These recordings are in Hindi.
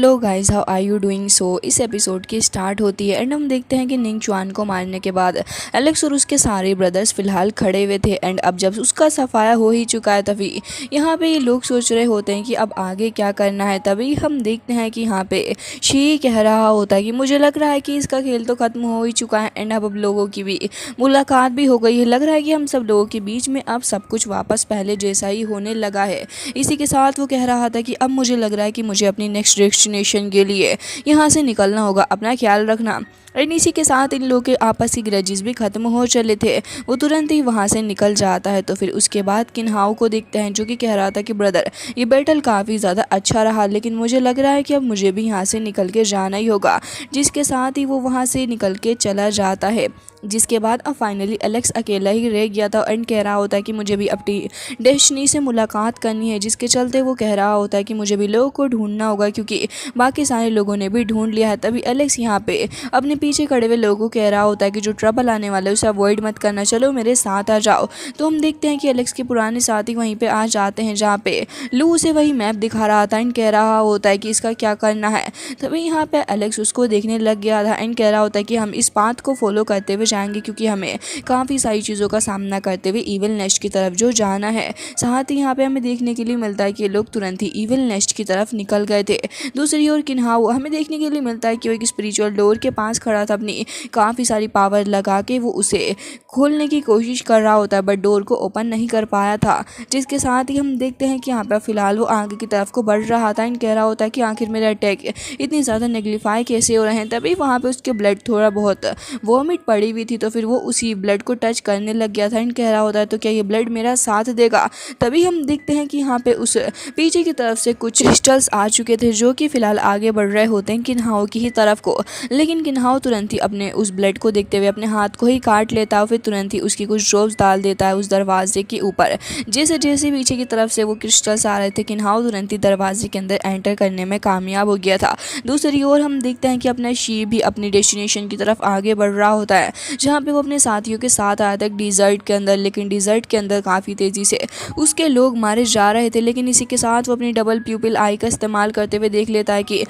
Hello guys, how are you doing. इस एपिसोड की स्टार्ट होती है एंड हम देखते हैं कि निंग चुआन को मारने के बाद एलेक्स और उसके सारे ब्रदर्स फिलहाल खड़े हुए थे। एंड अब जब उसका सफाया हो ही चुका है तभी यहाँ पे ये लोग सोच रहे होते हैं कि अब आगे क्या करना है। तभी हम देखते हैं कि यहाँ पे शी कह रहा होता है कि मुझे लग रहा है कि इसका खेल तो ख़त्म हो ही चुका है एंड अब लोगों की भी मुलाकात भी हो गई है। लग रहा है कि हम सब लोगों के बीच में अब सब कुछ वापस पहले जैसा ही होने लगा है। इसी के साथ वो कह रहा था कि अब मुझे लग रहा है कि मुझे अपनी नेक्स्ट डेस्टिनेशन के लिए यहाँ से निकलना होगा, अपना ख्याल रखना। एंड इसी के साथ इन लोगों के आपस की ग्रजेस भी खत्म हो चले थे। वो तुरंत ही वहाँ से निकल जाता है। तो फिर उसके बाद किन्हाओ को देखते हैं जो कि कह रहा था कि ब्रदर, ये बैटल काफ़ी ज़्यादा अच्छा रहा लेकिन मुझे लग रहा है कि अब मुझे भी यहाँ से निकल के जाना ही होगा। जिसके साथ ही वो वहाँ से निकल के चला जाता है। जिसके बाद अब फाइनली एलेक्स अकेला ही रह गया था एंड कह रहा होता है कि मुझे भी अपनी डेस्टिनी से मुलाकात करनी है। जिसके चलते वो कह रहा होता है कि मुझे भी लोगों को ढूंढना होगा क्योंकि बाकी सारे लोगों ने भी ढूंढ लिया है। तभी एलेक्स यहाँ पे अपने पीछे खड़े हुए लोगों को कह रहा होता है कि जो ट्रबल आने वाला है उसे अवॉइड मत करना, चलो मेरे साथ आ जाओ। तो हम देखते हैं कि एलेक्स के पुराने साथी वहीं पे आ जाते हैं जहाँ पे लू उसे वही मैप दिखा रहा था एंड कह रहा होता है कि इसका क्या करना है। तभी यहाँ पे एलेक्स उसको देखने लग गया था एंड कह रहा होता है कि हम इस पाथ को फॉलो करते हुए जाएंगे क्योंकि हमें काफ़ी सारी चीज़ों का सामना करते हुए ईविल नेस्ट की तरफ जो जाना है। साथ ही यहाँ पे हमें देखने के लिए मिलता है कि ये लोग तुरंत ही ईविल नेस्ट की तरफ निकल गए थे। दूसरी ओर किन्हाओ हमें देखने के लिए मिलता है कि वो एक स्पिरिचुअल डोर के पास खड़ा था, अपनी काफ़ी सारी पावर लगा के वो उसे खोलने की कोशिश कर रहा होता है बट डोर को ओपन नहीं कर पाया था। जिसके साथ ही हम देखते हैं कि यहाँ पर फिलहाल वो आगे की तरफ को बढ़ रहा था एंड कह रहा होता है कि आखिर मेरे अटैक इतनी ज़्यादा नेगलीफाई कैसे हो रहे हैं। तभी वहाँ पे उसके ब्लड थोड़ा बहुत वॉमिट पड़ी हुई थी तो फिर वो उसी ब्लड को टच करने लग गया था एंड कह रहा होता है तो क्या ये ब्लड मेरा साथ देगा। तभी हम देखते हैं कि यहाँ पे उस पीछे की तरफ से कुछ क्रिस्टल्स आ चुके थे जो कि फिलहाल आगे बढ़ रहे होते हैं किन्हाओ की ही तरफ को। लेकिन किन्हाओ तुरंत ही अपने उस ब्लड को देखते हुए अपने हाथ को ही काट लेता है, फिर तुरंत ही उसकी कुछ ड्रॉप्स डाल देता है उस दरवाजे के ऊपर। जैसे जैसे पीछे की तरफ से वो क्रिस्टल्स आ रहे थे किन्हाओ तुरंत ही दरवाजे के अंदर एंटर करने में कामयाब हो गया था। दूसरी ओर हम देखते हैं कि अपना शी भी अपनी डेस्टिनेशन की तरफ आगे बढ़ रहा होता है जहाँ पे वो अपने साथियों के साथ आया था डिजर्ट के अंदर। लेकिन डिजर्ट के अंदर काफ़ी तेज़ी से उसके लोग मारे जा रहे थे। लेकिन इसी के साथ वो अपनी डबल प्यूपिल आई का इस्तेमाल करते हुए देख लेता है कि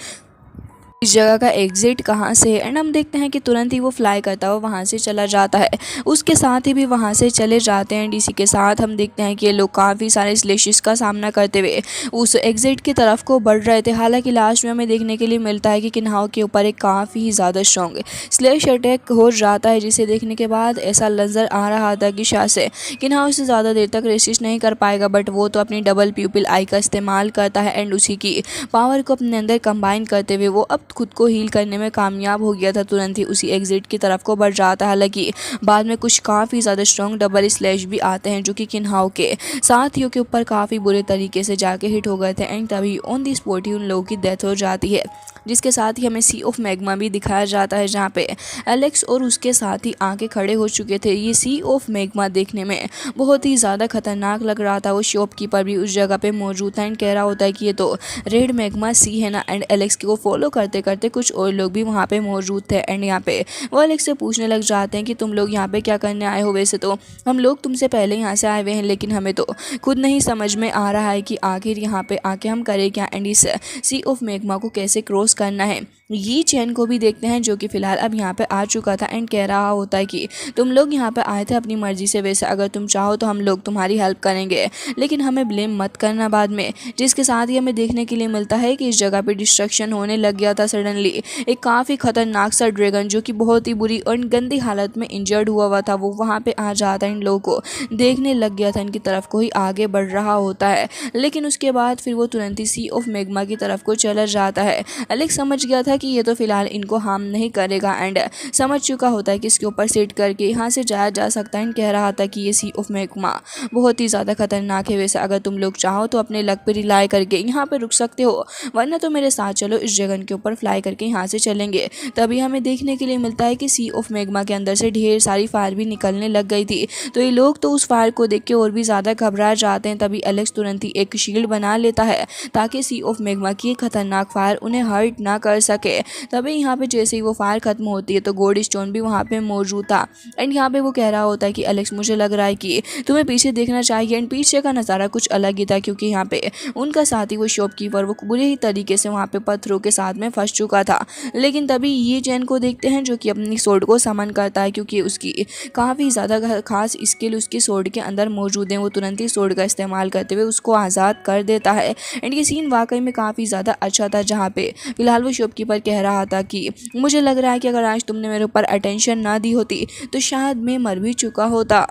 इस जगह का एग्जिट कहाँ से है। एंड हम देखते हैं कि तुरंत ही वो फ्लाई करता हुआ वहाँ से चला जाता है। उसके साथ ही भी वहाँ से चले जाते हैं। इसी के साथ हम देखते हैं कि ये लोग काफ़ी सारे स्लेशेस का सामना करते हुए उस एग्जिट की तरफ को बढ़ रहे थे। हालांकि लास्ट में हमें देखने के लिए मिलता है कि किन्हाओ के ऊपर एक काफ़ी ज़्यादा स्ट्रॉन्ग स्लेश अटैक हो जाता है जिसे देखने के बाद ऐसा नज़र आ रहा था कि शायद से किन्हाओ से ज़्यादा देर तक रेसिस्ट नहीं कर पाएगा। बट वो तो अपनी डबल प्यूपिल आई का इस्तेमाल करता है एंड उसी की पावर को अपने अंदर कंबाइन करते हुए वो अब खुद को हील करने में कामयाब हो गया था। तुरंत ही उसी एग्जिट की तरफ को बढ़ जाता है। हालांकि बाद में कुछ काफ़ी ज़्यादा स्ट्रॉन्ग डबल स्लैश भी आते हैं जो कि किन्हाओ के साथियों के ऊपर काफ़ी बुरे तरीके से जाके हिट हो गए थे एंड तभी ऑन दी स्पॉट ही उन लोगों की डेथ हो जाती है। जिसके साथ ही हमें सी ऑफ मैग्मा भी दिखाया जाता है जहाँ पे एलेक्स और उसके साथी आके खड़े हो चुके थे। ये सी ऑफ मैग्मा देखने में बहुत ही ज़्यादा खतरनाक लग रहा था। वो शॉपकीपर भी उस जगह पे मौजूद था एंड कह रहा होता है कि ये तो रेड मैग्मा सी है ना। एंड एलेक्स को फॉलो करते करते कुछ और लोग भी वहाँ पे मौजूद थे एंड यहाँ पे वो एलेक्स से पूछने लग जाते हैं कि तुम लोग यहाँ पे क्या करने आए हो। वैसे तो हम लोग तुमसे पहले यहाँ से आए हुए हैं लेकिन हमें तो खुद नहीं समझ में आ रहा है कि आखिर यहाँ पे आके हम करें क्या एंड इस सी ऑफ मैग्मा को कैसे क्रॉस करना है। ये चैन को भी देखते हैं जो कि फिलहाल अब यहाँ पे आ चुका था एंड कह रहा होता है कि तुम लोग यहाँ पे आए थे अपनी मर्जी से, वैसे अगर तुम चाहो तो हम लोग तुम्हारी हेल्प करेंगे लेकिन हमें ब्लेम मत करना बाद में। जिसके साथ ही हमें देखने के लिए मिलता है कि इस जगह पे डिस्ट्रक्शन होने लग गया था सडनली। एक काफ़ी खतरनाक सा ड्रैगन जो कि बहुत ही बुरी और गंदी हालत में इंजर्ड हुआ था वो वहाँ पे आ जाता है। इन लोगों को देखने लग गया था, इनकी तरफ को ही आगे बढ़ रहा होता है। लेकिन उसके बाद फिर वो तुरंत ही सी ऑफ मैग्मा की तरफ को चला जाता है। एलेक्स समझ गया था कि ये तो फिलहाल इनको हार्म नहीं करेगा एंड समझ चुका होता है कि इसके ऊपर सेट करके यहाँ से जाया जा सकता है। एंड कह रहा था कि ये सी ऑफ मैग्मा बहुत ही ज़्यादा खतरनाक है, वैसे अगर तुम लोग चाहो तो अपने लक पे रिलाई करके यहाँ पे रुक सकते हो वरना तो मेरे साथ चलो इस ड्रैगन के ऊपर फ्लाई करके यहाँ से चलेंगे। तभी हमें देखने के लिए मिलता है कि सी ऑफ मैग्मा के अंदर से ढेर सारी फायर भी निकलने लग गई थी। तो ये लोग तो उस फायर को देख के और भी ज़्यादा घबरा जाते हैं। तभी एलेक्स तुरंत ही एक शील्ड बना लेता है ताकि सी ऑफ मैग्मा की खतरनाक फायर उन्हें हर्ट फाइट ना कर सके। तभी यहाँ पे जैसे ही वो फायर खत्म होती है तो गोल्ड स्टोन भी वहाँ पे मौजूद था। एंड यहाँ पे वो कह रहा होता है कि एलेक्स, मुझे लग रहा है कि तुम्हें पीछे देखना चाहिए। एंड पीछे का नज़ारा कुछ अलग ही था, क्योंकि यहाँ पे उनका साथी वो शॉपकीपर वो बुरे ही तरीके से वहाँ पे पत्थरों के साथ में फंस चुका था। लेकिन तभी ये चैन को देखते हैं जो कि अपनी सोर्ड को समन करता है, क्योंकि उसकी काफ़ी ज़्यादा खास स्किल उसकी सोर्ड के अंदर मौजूद है। वो तुरंत ही सोर्ड का इस्तेमाल करते हुए उसको आज़ाद कर देता है। एंड ये सीन वाकई में काफ़ी ज़्यादा अच्छा था, जहाँ पे फिलहाल वो शॉपकीपर कह रहा था कि मुझे लग रहा है कि अगर आज तुमने मेरे ऊपर अटेंशन ना दी होती तो शायद मैं मर भी चुका होता।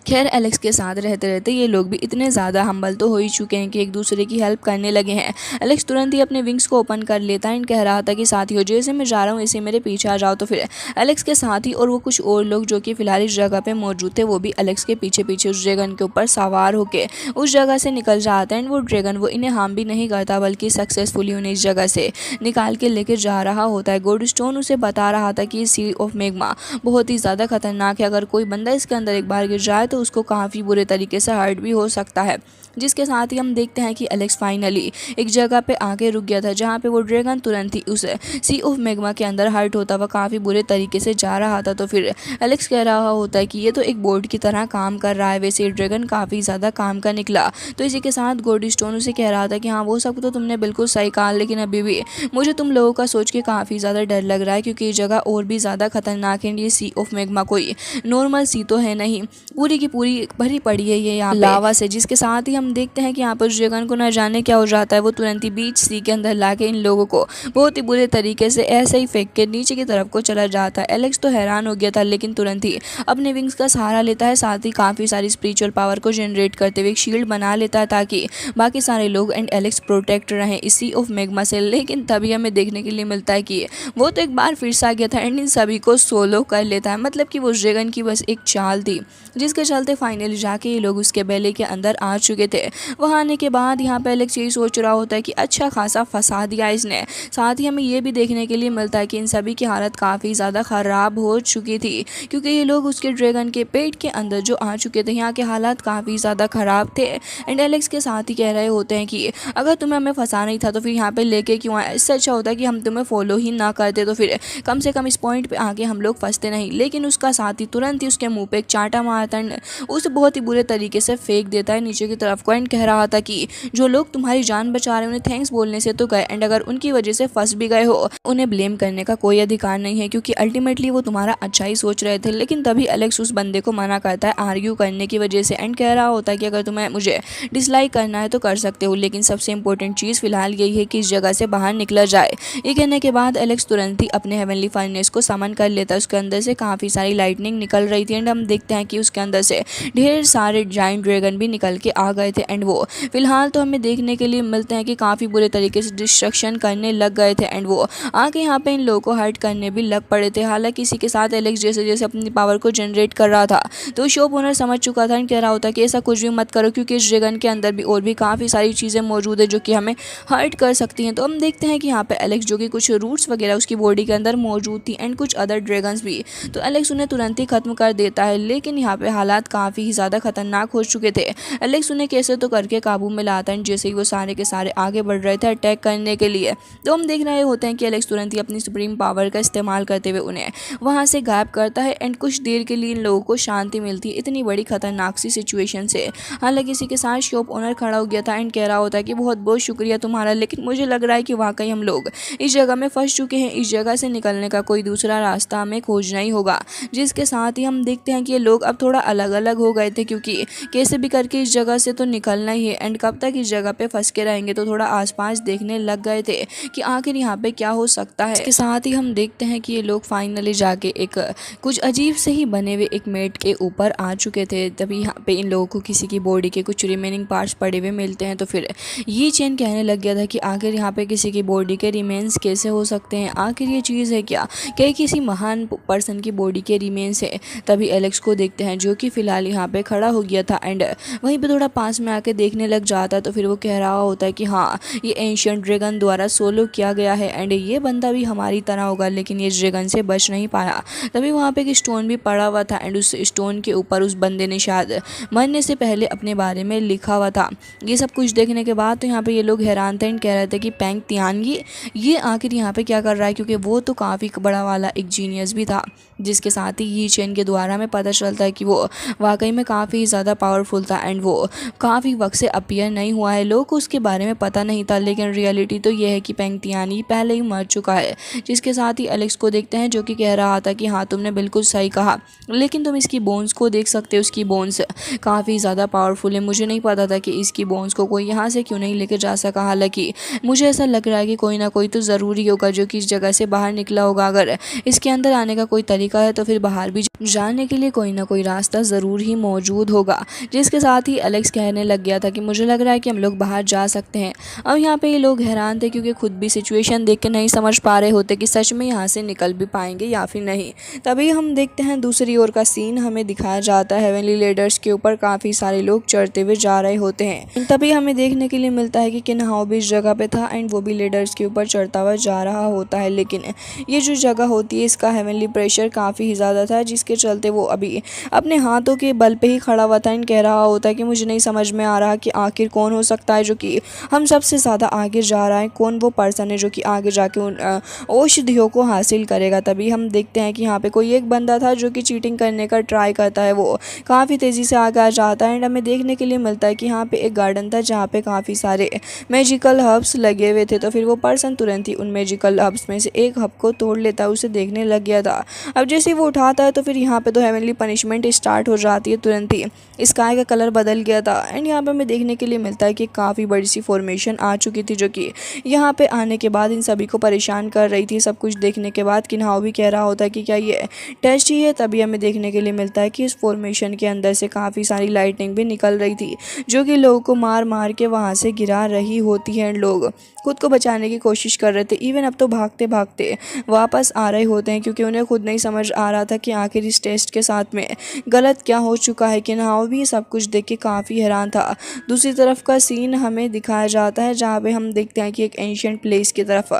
खैर, एलेक्स के साथ रहते रहते ये लोग भी इतने ज़्यादा हम्बल तो हो ही चुके हैं कि एक दूसरे की हेल्प करने लगे हैं। एलेक्स तुरंत ही अपने विंग्स को ओपन कर लेता है एंड कह रहा था कि साथियों, जैसे मैं जा रहा हूँ ऐसे मेरे पीछे आ जाओ। तो फिर एलेक्स के साथी और वो कुछ और लोग जो कि फिलहाल इस जगह पे मौजूद थे, वो भी एलेक्स के पीछे पीछे उस ड्रैगन के ऊपर सवार होकर उस जगह से निकल जाते हैं। एंड वो ड्रैगन वो इन्हें हार्म भी नहीं करता, बल्कि सक्सेसफुली उन्हें इस जगह से निकाल के लेकर जा रहा होता है। गोल्ड स्टोन उसे बता रहा था कि सी ऑफ मैग्मा बहुत ही ज़्यादा खतरनाक है। अगर कोई बंदा इसके अंदर एक बार गिर जाए तो उसको काफ़ी बुरे तरीके से हर्ट भी हो सकता है। जिसके साथ ही हम देखते हैं कि एलेक्स फाइनली एक जगह पे आके रुक गया था, जहाँ पे वो ड्रैगन तुरंत ही उस सी ऑफ मैग्मा के अंदर हर्ट होता हुआ काफ़ी बुरे तरीके से जा रहा था। तो फिर एलेक्स कह रहा होता है कि ये तो एक बोर्ड की तरह काम कर रहा है, वैसे ये ड्रैगन काफ़ी ज़्यादा काम का निकला। तो इसी के साथ गोल्ड स्टोन उसे कह रहा था कि हाँ, वो सब तो तुमने बिल्कुल सही कहा, लेकिन अभी भी मुझे तुम लोगों का सोच के काफ़ी ज़्यादा डर लग रहा है, क्योंकि ये जगह और भी ज़्यादा खतरनाक है। ये सी ऑफ मैग्मा कोई नॉर्मल सी तो है नहीं, पूरी की पूरी भरी पड़ी है ये यहाँ लावा से। जिसके साथ ही हम देखते हैं कि यहाँ पर उस ड्रैगन को न जाने क्या हो जाता है, वो तुरंत ही बीच सी के अंदर लाके इन लोगों को बहुत ही बुरे तरीके से ऐसे ही फेंक के नीचे की तरफ को चला जाता है। एलेक्स तो हैरान हो गया था, लेकिन तुरंत ही अपने विंग्स का सहारा लेता है, साथ ही काफ़ी सारी स्पिरिचुअल पावर को जनरेट करते हुए एक शील्ड बना लेता है, ताकि बाकी सारे लोग एंड एलेक्स प्रोटेक्ट रहें इस सी ऑफ मैग्मा से। लेकिन तभी हमें देखने के लिए मिलता है कि वो तो एक बार फिर से आ गया था एंड इन सभी को सोलो कर लेता है। मतलब कि वो ड्रैगन की बस एक चाल थी, जिसके चलते फाइनली जाके ये लोग उसके बेले के अंदर आ चुके थे। वहाँ आने के बाद यहाँ पे एलेक्स यही सोच रहा होता है कि अच्छा खासा फंसा दिया इसने। साथ ही हमें ये भी देखने के लिए मिलता है कि इन सभी की हालत काफ़ी ज़्यादा ख़राब हो चुकी थी, क्योंकि ये लोग उसके ड्रैगन के पेट के अंदर जो आ चुके थे, यहाँ के हालात काफ़ी ज़्यादा ख़राब थे। एंड एलेक्स के साथ ही कह रहे होते हैं कि अगर तुम्हें हमें फंसाना ही था तो फिर यहाँ पर लेके क्यों आए। इससे अच्छा होता है कि हम तुम्हें फॉलो ही ना करते, तो फिर कम से कम इस पॉइंट पर आके हम लोग फंसते नहीं। लेकिन उसका साथी तुरंत ही उसके मुँह पर एक चांटा मारता है, उसे बहुत ही बुरे तरीके से फेंक देता है नीचे की तरफ को। एंड कह रहा था कि जो लोग तुम्हारी जान बचा रहे हैं उन्हें थैंक्स बोलने से तो गए, एंड अगर उनकी वजह से फंस भी गए हो उन्हें ब्लेम करने का कोई अधिकार नहीं है, क्योंकि अल्टीमेटली वो तुम्हारा अच्छा ही सोच रहे थे। लेकिन तभी एलेक्स उस बंदे को मना करता है आर्ग्यू करने की वजह से। एंड कह रहा होता है कि अगर तुम्हें मुझे डिसलाइक करना है तो कर सकते हो, लेकिन सबसे इंपॉर्टेंट चीज़ फिलहाल यही है कि इस जगह से बाहर निकला जाए। ये कहने के बाद एलेक्स तुरंत ही अपने हेवनली फर्नेस को समन कर लेता है। उसके अंदर से काफ़ी सारी लाइटनिंग निकल रही थी एंड हम देखते हैं कि उसके अंदर से ढेर सारे जाइंट ड्रैगन भी निकल के आ गए थे। एंड वो फिलहाल तो हमें देखने के लिए मिलते हैं कि काफ़ी बुरे तरीके से डिस्ट्रक्शन करने लग गए थे एंड वो आके यहाँ पे इन लोगों को हर्ट करने भी लग पड़े थे। हालांकि इसी के साथ एलेक्स जैसे जैसे अपनी पावर को जनरेट कर रहा था तो शॉप ओनर समझ चुका था एंड कह रहा होता कि ऐसा कुछ भी मत करो, क्योंकि इस ड्रैगन के अंदर भी और भी काफ़ी सारी चीज़ें मौजूद है जो कि हमें हर्ट कर सकती हैं। तो हम देखते हैं कि यहाँ पे एलेक्स जो कि कुछ रूट्स वगैरह उसकी बॉडी के अंदर मौजूद थी एंड कुछ अदर ड्रैगन्स भी, तो एलेक्स उन्हें तुरंत ही खत्म कर देता है। लेकिन यहाँ पे हालात काफ़ी ही ज़्यादा खतरनाक हो चुके थे। एलेक्स उन्हें कैसे तो करके काबू में लाता है, जैसे ही वो सारे के सारे आगे बढ़ रहे थे अटैक करने के लिए, तो हम देख रहे होते हैं कि एलेक्स तुरंत ही अपनी सुप्रीम पावर का इस्तेमाल करते हुए उन्हें वहां से गायब करता है एंड कुछ देर के लिए इन लोगों को शांति मिलती है इतनी बड़ी खतरनाक सी सिचुएशन से। हालांकि इसी के साथ शॉप ओनर खड़ा हो गया था एंड कह रहा होता है कि बहुत बहुत शुक्रिया तुम्हारा, लेकिन मुझे लग रहा है कि वाकई हम लोग इस जगह में फंस चुके हैं। इस जगह से निकलने का कोई दूसरा रास्ता हमें खोजना ही होगा। जिसके साथ ही हम देखते हैं कि ये लोग अब थोड़ा अलग अलग हो गए थे, क्योंकि कैसे भी करके इस जगह से तो निकलना ही है एंड कब तक इस जगह पे फंस के रहेंगे, तो थोड़ा आसपास देखने लग गए थे कि आखिर यहाँ पे क्या हो सकता है। इसके साथ ही हम देखते हैं कि ये लोग फाइनली जाके एक कुछ अजीब से ही बने हुए एक मेट के ऊपर आ चुके थे। तभी यहाँ पे इन लोगों को किसी की बॉडी के कुछ रिमेनिंग पार्ट्स पड़े हुए मिलते हैं। तो फिर ये चैन कहने लग गया था कि आखिर यहाँ पे किसी की बॉडी के रिमेन्स कैसे हो सकते हैं, आखिर ये चीज़ है क्या, किसी महान पर्सन की बॉडी के रिमेन्स है। तभी एलेक्स को देखते हैं जो कि फ़िलहाल यहाँ पे खड़ा हो गया था एंड वहीं पे थोड़ा पास में आके देखने लग जाता है। तो फिर वो कह रहा होता है कि हाँ, ये एंशियंट ड्रैगन द्वारा सोलो किया गया है एंड ये बंदा भी हमारी तरह होगा, लेकिन ये ड्रैगन से बच नहीं पाया। तभी वहाँ पे एक स्टोन भी पड़ा हुआ था एंड उस स्टोन के ऊपर उस बंदे ने शायद मरने से पहले अपने बारे में लिखा हुआ था। ये सब कुछ देखने के बाद तो यहाँ पे ये लोग हैरान थे एंड कह रहे थे कि पेंग तियानगी ये आखिर यहाँ पे क्या कर रहा है, क्योंकि वो तो काफ़ी बड़ा वाला एक जीनियस भी था, जिसके साथ ही ये चेन के द्वारा हमें पता चलता है कि वो वाकई में काफ़ी ज़्यादा पावरफुल था एंड वो काफ़ी वक्त से अपीयर नहीं हुआ है। लोग को उसके बारे में पता नहीं था, लेकिन रियलिटी तो ये है कि पेंग तियानी पहले ही मर चुका है। जिसके साथ ही एलेक्स को देखते हैं जो कि कह रहा था कि हाँ, तुमने बिल्कुल सही कहा, लेकिन तुम इसकी बोन्स को देख सकते हो, उसकी बोन्स काफ़ी ज़्यादा पावरफुल है। मुझे नहीं पता था कि इसकी बोन्स को कोई यहाँ से क्यों नहीं लेकर जा सका। हालांकि मुझे ऐसा लग रहा है कि कोई ना कोई तो ज़रूरी होगा जो कि इस जगह से बाहर निकला होगा। अगर इसके अंदर आने का कोई तरीका है तो फिर बाहर भी जाने के लिए कोई ना कोई रास्ता ज़रूर ही मौजूद होगा। जिसके साथ ही एलेक्स कहने लग गया था कि मुझे लग रहा है कि हम लोग बाहर जा सकते हैं। अब यहाँ पे ये लोग हैरान थे क्योंकि खुद भी सिचुएशन देख के नहीं समझ पा रहे होते कि सच में यहाँ से निकल भी पाएंगे या फिर नहीं। तभी हम देखते हैं दूसरी ओर का सीन हमें दिखाया जाता है। हेवनली लेडर्स के ऊपर काफ़ी सारे लोग चढ़ते हुए जा रहे होते हैं। तभी हमें देखने के लिए मिलता है कि किन्हाओ भी इस जगह पे था एंड वो भी लेडर्स के ऊपर चढ़ता हुआ जा रहा होता है। लेकिन ये जो जगह होती है इसका हेवनली प्रेशर काफ़ी ज़्यादा था, जिसके चलते वो अभी अपने हाथों के बल पे ही खड़ा हुआ था एंड कह रहा होता है कि मुझे नहीं समझ में आ रहा कि आखिर कौन हो सकता है जो कि हम सबसे ज़्यादा आगे जा रहा है, कौन वो पर्सन है जो कि आगे जाके उन औषधियों को हासिल करेगा। तभी हम देखते हैं कि यहाँ पे कोई एक बंदा था जो कि चीटिंग करने का ट्राई करता है, वो काफ़ी तेज़ी से आगे आ जाता है एंड हमें देखने के लिए मिलता है कि यहाँ पे एक गार्डन था जहाँ पे काफ़ी सारे मैजिकल हर्ब्स लगे हुए थे। तो फिर वो पर्सन तुरंत ही उन मैजिकल हर्ब्स में से एक हर्ब को तोड़ लेता है, उसे देखने लग गया था। अब जैसे वो उठाता है तो फिर यहाँ पे तो हेवनली पनिशमेंट स्टार्ट हो जाती है। तुरंत ही स्काई का कलर बदल गया था एंड यहाँ पे हमें देखने के लिए मिलता है कि काफ़ी बड़ी सी फॉर्मेशन आ चुकी थी जो कि यहाँ पे आने के बाद इन सभी को परेशान कर रही थी। सब कुछ देखने के बाद किन्हाओ भी कह रहा होता है कि क्या ये टेस्ट ही है। तभी हमें देखने के लिए मिलता है कि इस फॉर्मेशन के अंदर से काफ़ी सारी लाइटनिंग भी निकल रही थी जो कि लोगों को मार मार के वहाँ से गिरा रही होती है एंड लोग खुद को बचाने की कोशिश कर रहे थे। इवन अब तो भागते भागते वापस आ रहे होते हैं क्योंकि उन्हें खुद नहीं समझ आ रहा था कि आखिर इस टेस्ट के साथ में गलत क्या हो चुका है। किन्हाओ भी सब कुछ देख के काफ़ी हैरान था। दूसरी तरफ का सीन हमें दिखाया जाता है जहाँ पे हम देखते हैं कि एक एंशिएंट प्लेस की तरफ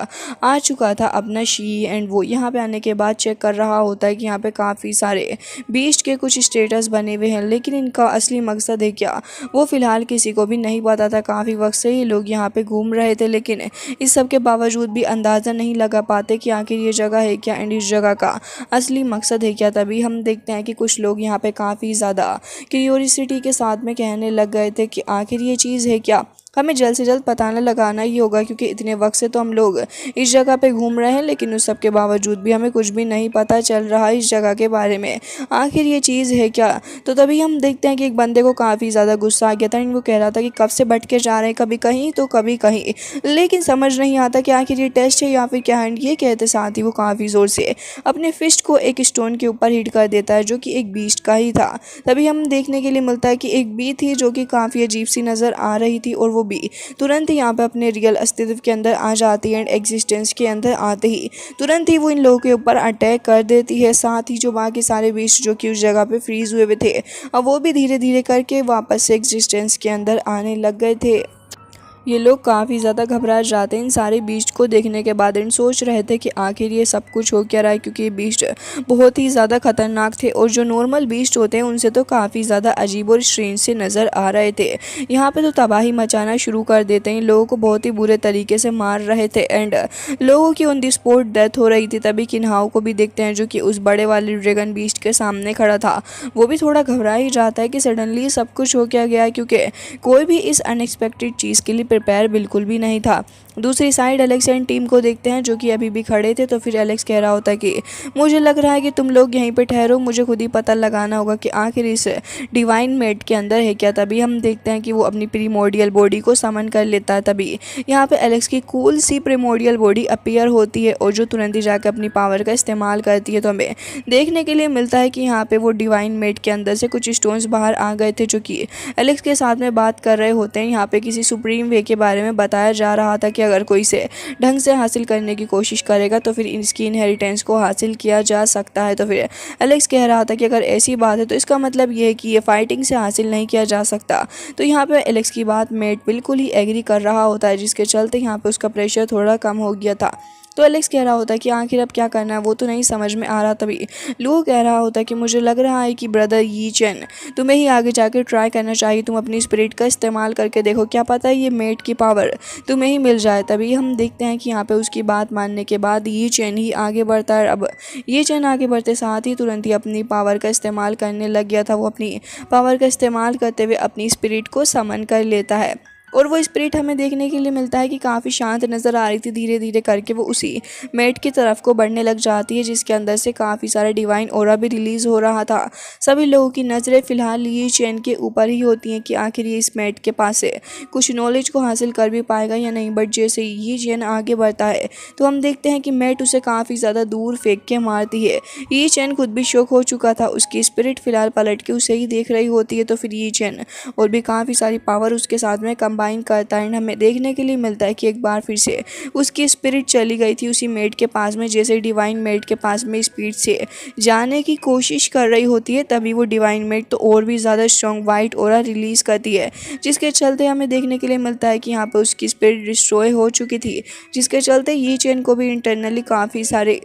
आ चुका था अपना शी एंड वो यहाँ पे आने के बाद चेक कर रहा होता है कि यहाँ पे काफ़ी सारे बीस्ट के कुछ स्टेटस बने हुए हैं, लेकिन इनका असली मकसद है क्या वो फ़िलहाल किसी को भी नहीं पता था। काफ़ी वक्त से ही लोग यहाँ पे घूम रहे थे, लेकिन इस सब के बावजूद भी अंदाज़ा नहीं लगा पाते कि आखिर ये जगह है क्या एंड इस जगह का असली मकसद है क्या। तभी हम देखते हैं कि कुछ लोग यहाँ पे काफ़ी ज़्यादा क्यूरियोसिटी के साथ में कहने लग गए थे कि आखिर ये चीज़ है क्या, हमें जल्द से जल्द पता लगाना ही होगा क्योंकि इतने वक्त से तो हम लोग इस जगह पे घूम रहे हैं, लेकिन उस सब के बावजूद भी हमें कुछ भी नहीं पता चल रहा इस जगह के बारे में, आखिर ये चीज़ है क्या। तो तभी हम देखते हैं कि एक बंदे को काफ़ी ज़्यादा गुस्सा आ गया था। वो कह रहा था कि कब से भटके जा रहे हैं, कभी कहीं तो कभी कहीं, लेकिन समझ नहीं आता कि आखिर ये टेस्ट है या फिर क्या है। ये कहते साथ ही वो काफ़ी ज़ोर से अपने फिस्ट को एक स्टोन के ऊपर हिट कर देता है जो कि एक बीस्ट का ही था। तभी हम देखने के लिए मिलता है कि एक बी थी जो कि काफ़ी अजीब सी नज़र आ रही थी और वो भी तुरंत ही यहाँ पे अपने रियल अस्तित्व के अंदर आ जाती है एंड एग्जिस्टेंस के अंदर आते ही तुरंत ही वो इन लोगों के ऊपर अटैक कर देती है। साथ ही जो बाकी सारे बीस्ट जो कि उस जगह पे फ्रीज हुए थे और वो भी धीरे धीरे करके वापस से एग्जिस्टेंस के अंदर आने लग गए थे। ये लोग काफ़ी ज़्यादा घबरा जाते हैं इन सारे बीस्ट को देखने के बाद एंड सोच रहे थे कि आखिर ये सब कुछ हो क्या रहा है, क्योंकि ये बीस्ट बहुत ही ज़्यादा खतरनाक थे और जो नॉर्मल बीस्ट होते हैं उनसे तो काफ़ी ज़्यादा अजीब और स्ट्रेंज से नज़र आ रहे थे। यहाँ पे तो तबाही मचाना शुरू कर देते हैं, लोगों को बहुत ही बुरे तरीके से मार रहे थे एंड लोगों की ऑन द स्पॉट डेथ हो रही थी। तभी किन्हाओ को भी देखते हैं जो कि उस बड़े वाले ड्रैगन बीस्ट के सामने खड़ा था। वो भी थोड़ा घबरा ही जाता है कि सडनली सब कुछ हो क्या गया, क्योंकि कोई भी इस अनएक्सपेक्टेड चीज़ के लिए प्रिपेयर बिल्कुल भी नहीं था। दूसरी साइड एलेक्स एंड टीम को देखते हैं जो कि अभी भी खड़े थे। तो फिर एलेक्स कह रहा होता है कि मुझे लग रहा है कि तुम लोग यहीं पे ठहरो, मुझे खुद ही पता लगाना होगा कि आखिर इस डिवाइन मेट के अंदर है क्या। तभी हम देखते हैं कि वो अपनी प्रीमोडियल बॉडी को समन कर लेता है। तभी यहाँ पे एलेक्स की कूल सी प्रीमोडियल बॉडी अपीयर होती है और जो तुरंत ही जाकर अपनी पावर का इस्तेमाल करती है। तो हमें देखने के लिए मिलता है कि यहाँ पे वो डिवाइन मेट के अंदर से कुछ स्टोन्स बाहर आ गए थे जो कि एलेक्स के साथ में बात कर रहे होते हैं। यहाँ पे किसी सुप्रीम वे के बारे में बताया जा रहा था कि अगर कोई इसे ढंग से हासिल करने की कोशिश करेगा तो फिर इसकी इनहेरिटेंस को हासिल किया जा सकता है। तो फिर एलेक्स कह रहा था कि अगर ऐसी बात है तो इसका मतलब ये है कि ये फाइटिंग से हासिल नहीं किया जा सकता। तो यहाँ पे एलेक्स की बात मेट बिल्कुल ही एग्री कर रहा होता है, जिसके चलते यहाँ पे उसका प्रेशर थोड़ा कम हो गया था। तो एलेक्स कह रहा होता है कि आखिर अब क्या करना है वो तो नहीं समझ में आ रहा। तभी लुओ कह रहा होता है कि मुझे लग रहा है कि ब्रदर यी चेन तुम्हें ही आगे जाकर ट्राई करना चाहिए। तुम अपनी स्पिरिट का इस्तेमाल करके देखो, क्या पता ये मेट की पावर तुम्हें ही मिल जाए। तभी हम देखते हैं कि यहाँ पे उसकी बात मानने के बाद यी चेन ही आगे बढ़ता है। अब ये चेन आगे बढ़ते साथ ही तुरंत ही अपनी पावर का इस्तेमाल करने लग गया था। वो अपनी पावर का इस्तेमाल करते हुए अपनी स्पिरिट को समन कर लेता है और वो स्पिरिट हमें देखने के लिए मिलता है कि काफ़ी शांत नज़र आ रही थी। धीरे धीरे करके वो उसी मेट की तरफ को बढ़ने लग जाती है, जिसके अंदर से काफ़ी सारा डिवाइन ऑरा भी रिलीज़ हो रहा था। सभी लोगों की नज़रें फ़िलहाल ये चैन के ऊपर ही होती हैं कि आखिर ये इस मेट के पास से कुछ नॉलेज को हासिल कर भी पाएगा या नहीं। बट जैसे ये चैन आगे बढ़ता है तो हम देखते हैं कि मेट उसे काफ़ी ज़्यादा दूर फेंक के मारती है। ये चैन खुद भी शौक हो चुका था, उसकी स्पिरिट फ़िलहाल पलट के उसे ही देख रही होती है। तो फिर ये चैन और भी काफ़ी सारी पावर उसके साथ में कंबाइन करता है। हमें देखने के लिए मिलता है कि एक बार फिर से उसकी स्पिरिट चली गई थी उसी मेट के पास में। जैसे डिवाइन मेट के पास में स्पीड से जाने की कोशिश कर रही होती है, तभी वो डिवाइन मेट तो और भी ज़्यादा स्ट्रॉन्ग वाइट ऑरा रिलीज़ करती है, जिसके चलते हमें देखने के लिए मिलता है कि यहाँ पर उसकी स्पिरिट डिस्ट्रॉय हो चुकी थी, जिसके चलते ये चेन को भी इंटरनली काफ़ी सारे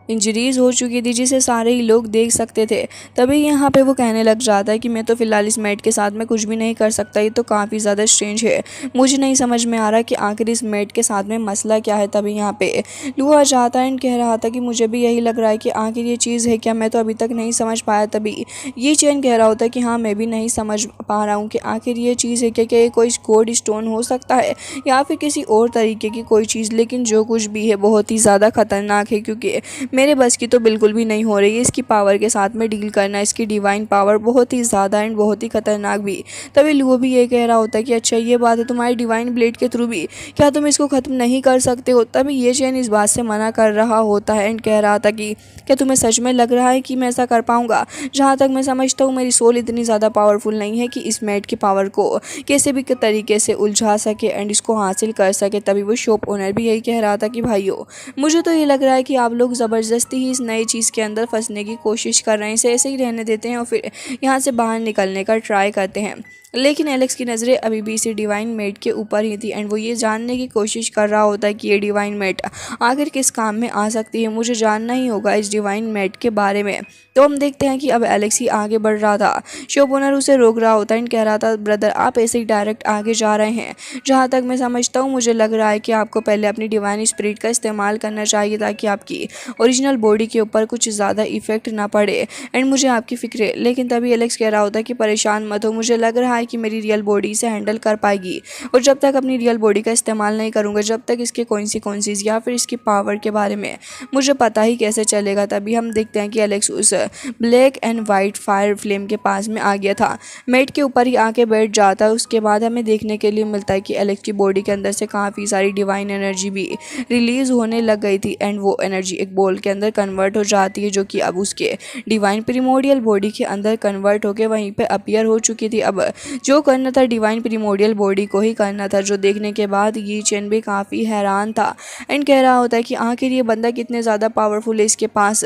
इंजरीज हो चुकी थी, जिसे सारे ही लोग देख सकते थे। तभी यहाँ पे वो कहने लग जाता है कि मैं तो फ़िलहाल इस मेट के साथ में कुछ भी नहीं कर सकता, ये तो काफ़ी ज़्यादा स्ट्रेंज है। मुझे नहीं समझ में आ रहा कि आखिर इस मेट के साथ में मसला क्या है। तभी यहाँ पे लुओ आ जाता है एंड कह रहा था कि मुझे भी यही लग रहा है कि आखिर ये चीज़ है क्या, मैं तो अभी तक नहीं समझ पाया। तभी ये चैन कह रहा होता है कि हाँ मैं भी नहीं समझ पा रहा हूँ कि आखिर ये चीज़ है क्या ये कोई कोड स्टोन हो सकता है या फिर किसी और तरीके की कोई चीज़। लेकिन जो कुछ भी है बहुत ही ज़्यादा खतरनाक है, क्योंकि मेरे बस की तो बिल्कुल भी नहीं हो रही है इसकी पावर के साथ में डील करना। इसकी डिवाइन पावर बहुत ही ज़्यादा एंड बहुत ही खतरनाक भी। तभी लुओ भी ये कह रहा होता है कि अच्छा ये बात है तुम्हारी डिवाइन ब्लेड के थ्रू भी क्या तुम इसको ख़त्म नहीं कर सकते हो। तभी ये चैन इस बात से मना कर रहा होता है एंड कह रहा था कि क्या तुम्हें सच में लग रहा है कि मैं ऐसा कर पाऊँगा। जहाँ तक मैं समझता हूँ मेरी सोल इतनी ज़्यादा पावरफुल नहीं है कि इस मेट की पावर को कैसे भी तरीके से उलझा सके एंड इसको हासिल कर सके। तभी वो शॉप ओनर भी यही कह रहा था कि भाइयों मुझे तो ये लग रहा है कि आप लोग ज़बरदस्ती ही इस नई चीज़ के अंदर फंसने की कोशिश कर रहे हैं, इसे ऐसे ही रहने देते हैं और फिर यहाँ से बाहर निकलने का ट्राई करते हैं। लेकिन एलेक्स की नज़रें अभी भी इसी डिवाइन मेट के ऊपर ही थी एंड वो ये जानने की कोशिश कर रहा होता है कि ये डिवाइन मेट आखिर किस काम में आ सकती है। मुझे जानना ही होगा इस डिवाइन मेट के बारे में। तो हम देखते हैं कि अब एलेक्स ही आगे बढ़ रहा था। शॉप ओनर उसे रोक रहा होता है एंड कह रहा था ब्रदर आप ऐसे ही डायरेक्ट आगे जा रहे हैं। जहाँ तक मैं समझता हूँ मुझे लग रहा है कि आपको पहले अपनी डिवाइन स्पिरिट का इस्तेमाल करना चाहिए ताकि आपकी ओरिजिनल बॉडी के ऊपर कुछ ज़्यादा इफेक्ट ना पड़े एंड मुझे आपकी फ़िक्र है। लेकिन तभी एलेक्स कह रहा होता है कि परेशान मत हो, मुझे लग रहा है कि मेरी रियल बॉडी से हैंडल कर पाएगी और जब तक अपनी रियल बॉडी का इस्तेमाल नहीं करूँगा जब तक इसके कॉन्सिक्वेंसेस या फिर इसकी पावर के बारे में मुझे पता ही कैसे चलेगा। तभी हम देखते हैं कि एलेक्स उस black and white fire flame के पास में आ गया था, मेट के ऊपर ही आके बैठ जाता है। उसके बाद हमें देखने के लिए मिलता है कि एलेक्स की बॉडी के अंदर से काफ़ी सारी डिवाइन एनर्जी भी रिलीज़ होने लग गई थी एंड वो एनर्जी एक बॉल के अंदर कन्वर्ट हो जाती है, जो कि अब उसके डिवाइन प्रीमोडियल बॉडी के अंदर कन्वर्ट होकर वहीं पे अपीयर हो चुकी थी। अब जो करना था डिवाइन प्रीमोडियल बॉडी को ही करना था, जो देखने के बाद ये चेन भी काफ़ी हैरान था एंड कह रहा होता है कि आखिर ये बंदा कितने ज़्यादा पावरफुल है, इसके पास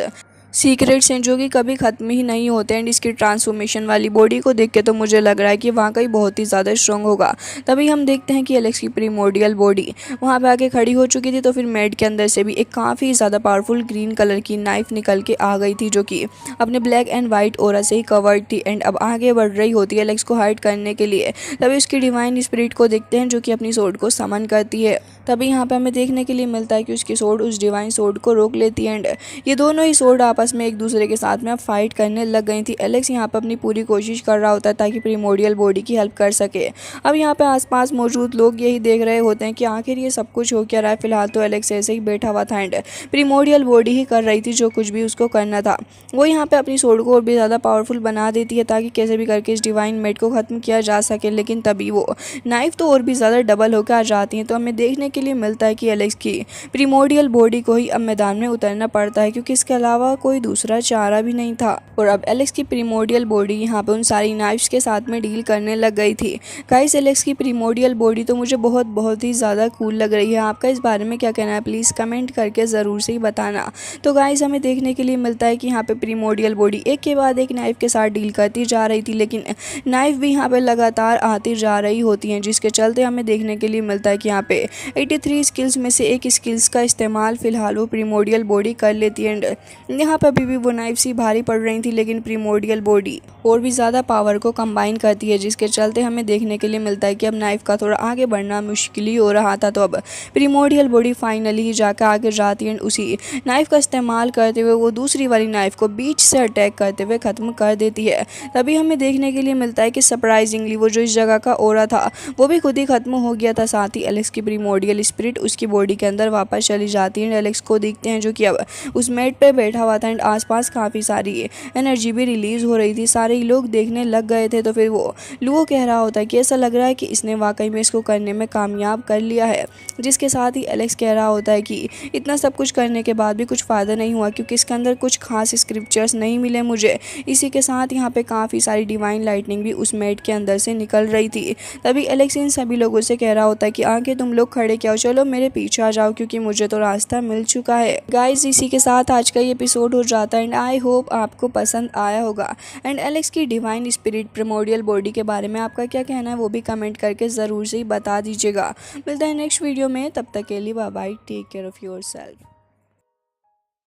सीक्रेट्स हैं जो कि कभी ख़त्म ही नहीं होते एंड इसकी ट्रांसफॉर्मेशन वाली बॉडी को देख के तो मुझे लग रहा है कि वाकई बहुत ही ज़्यादा स्ट्रॉन्ग होगा। तभी हम देखते हैं कि एलेक्स की प्रीमोडियल बॉडी वहाँ पे आके खड़ी हो चुकी थी। तो फिर मेड के अंदर से भी एक काफ़ी ज़्यादा पावरफुल ग्रीन कलर की नाइफ निकल के आ गई थी, जो कि अपने ब्लैक एंड वाइट ऑरा से ही कवर्ड थी एंड अब आगे बढ़ रही होती है एलेक्स को हाइड करने के लिए। तभी उसकी डिवाइन स्पिरिट को देखते हैं जो कि अपनी सोर्ड को समन करती है। तभी यहाँ पे हमें देखने के लिए मिलता है कि उसकी सोर्ड उस डिवाइन सोर्ड को रोक लेती है एंड ये दोनों ही सोर्ड आपस में एक दूसरे के साथ में अब फाइट करने लग गई थी। एलेक्स यहाँ पे अपनी पूरी कोशिश कर रहा होता है ताकि प्रीमोडियल बॉडी की हेल्प कर सके। अब यहाँ पे आसपास मौजूद लोग यही देख रहे होते हैं कि आखिर ये सब कुछ हो क्या रहा है। फिलहाल तो एलेक्स ऐसे ही बैठा हुआ था एंड प्रीमोडियल बॉडी ही कर रही थी जो कुछ भी उसको करना था। वो यहाँ पे अपनी सोर्ड को और भी ज़्यादा पावरफुल बना देती है ताकि कैसे भी करके इस डिवाइन मेट को ख़त्म किया जा सके। लेकिन तभी वो नाइफ तो और भी ज़्यादा डबल होकर आ जाती है। तो हमें देखने के लिए मिलता है कि एलेक्स की प्रीमोडियल बॉडी को ही अब मैदान में उतरना पड़ता है, क्योंकि इसके अलावा कोई दूसरा चारा भी नहीं था। और अब एलेक्स की प्रीमोडियल बॉडी यहाँ पे उन सारी नाइफ्स के साथ में डील करने लग गई थी। गाइस, एलेक्स की प्रीमोडियल बॉडी तो मुझे बहुत ही ज़्यादा कूल लग रही है। आपका इस बारे में क्या कहना है, प्लीज़ कमेंट करके ज़रूर से ही बताना। तो गाइस, हमें देखने के लिए मिलता है कि यहाँ पे प्रीमोडियल बॉडी एक के बाद एक नाइफ के साथ डील करती जा रही थी, लेकिन नाइफ भी यहाँ पे लगातार आती जा रही होती हैं, जिसके चलते हमें देखने के लिए मिलता है कि यहाँ पे 83 स्किल्स में से एक स्किल्स का इस्तेमाल फिलहाल वो प्रीमोडियल बॉडी कर लेती है। एंड यहाँ पर अभी भी वो नाइफ सी भारी पड़ रही थी, लेकिन प्रीमोडियल बॉडी और भी ज़्यादा पावर को कंबाइन करती है, जिसके चलते हमें देखने के लिए मिलता है कि अब नाइफ का थोड़ा आगे बढ़ना मुश्किल ही हो रहा था। तो अब प्रीमोडियल बॉडी फाइनली ही जाकर आगे जाती है, उसी नाइफ का इस्तेमाल करते हुए वो दूसरी वाली नाइफ को बीच से अटैक करते हुए ख़त्म कर देती है। तभी हमें देखने के लिए मिलता है कि सरप्राइजिंगली वो जो इस जगह का ओरा था वो भी खुद ही ख़त्म हो गया था। साथ ही एलेक्स की प्रीमोडियल स्पिरिट उसकी बॉडी के अंदर वापस चली जाती है। एलेक्स को देखते हैं जो कि अब उस मेट पे बैठा हुआ था एंड आसपास काफ़ी सारी एनर्जी भी रिलीज़ हो रही थी। सारे लोग देखने लग गए थे। तो फिर वो लुओ कह रहा होता है कि ऐसा लग रहा है कि इसने वाकई में इसको करने में कामयाब कर लिया है, जिसके साथ ही एलेक्स कह रहा होता है कि इतना सब कुछ करने के बाद भी कुछ फ़ायदा नहीं हुआ, क्योंकि इसके अंदर कुछ खास स्क्रिप्चर्स नहीं मिले मुझे। इसी के साथ यहाँ पे काफ़ी सारी डिवाइन लाइटनिंग भी उस मेट के अंदर से निकल रही थी। तभी एलेक्स इन सभी लोगों से कह रहा होता है कि आगे तुम लोग खड़े क्या हो, चलो मेरे पीछे आ जाओ, क्योंकि मुझे तो रास्ता मिल चुका है। गाइस, इसी के साथ आज का ये एपिसोड हो जाता है एंड आई होप आपको पसंद आया होगा। एंड एलेक्स की डिवाइन स्पिरिट प्रीमोडियल बॉडी के बारे में आपका क्या कहना है वो भी कमेंट करके ज़रूर से ही बता दीजिएगा। मिलता है नेक्स्ट वीडियो में, तब तक के लिए bye bye, take care of yourself.